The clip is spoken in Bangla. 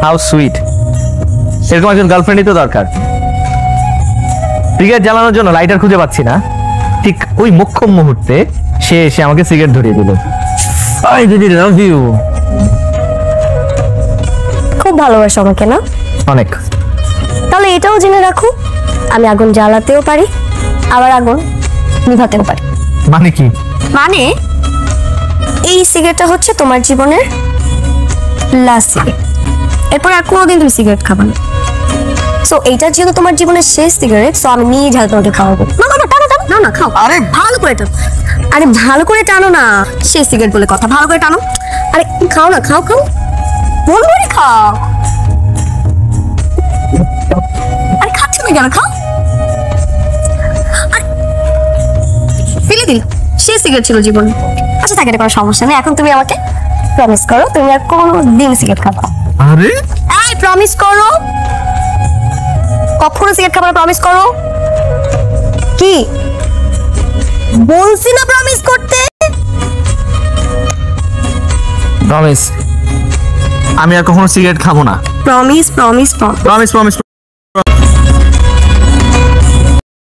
How sweet. এরকম একজন গার্লফ্রেন্ডই তো দরকার। সিগারেট জ্বালানোর জন্য লাইটার খুঁজে পাচ্ছি না, ঠিক ওই মোক্ষম মুহূর্তে সে এসে আমাকে সিগারেট ধরিয়ে দিল। I really love you. খুব ভালোবাসো আমাকে না? অনেক। তাহলে এটাও জেনে রাখো, আমি আগুন জ্বালাতেও পারি, আবার আগুন নিভাতেও পারি। মানে কি? মানে এই সিগারেটটা হচ্ছে তোমার জীবনের লাস্ট সিগারেট, এরপর আর কোনোদিন তুমি সিগারেট খাবে না। সো এইটা যেহেতু তোমার জীবনের শেষ সিগারেট, সো আমি নিয়ে ঝাল তোমাকে খাওয়াবো। না না টানো টানো, না না খাও। আরে ভালো করে টানো, আরে ভালো করে টানো না, শেষ সিগারেট বলে কথা, ভালো করে টানো। আরে খাও না, খাও খাও, বল করে খাও। আরে খাচ্ছ না কেন, খাও। ফেলে দিল, শেষ সিগারেট ছিল জীবন। আচ্ছা থাকে, কোনো সমস্যা নেই। এখন তুমি আমাকে প্রমিস করো তুমি আর কোনোদিন সিগারেট খাবে না। আরে এই প্রমিস করো, কখনো সিগারেট খাবে না, প্রমিস করো। কি বলছি না প্রমিস করতে? প্রমিস, আমি আর কখনো সিগারেট খাবো না। Promise promise promise promise.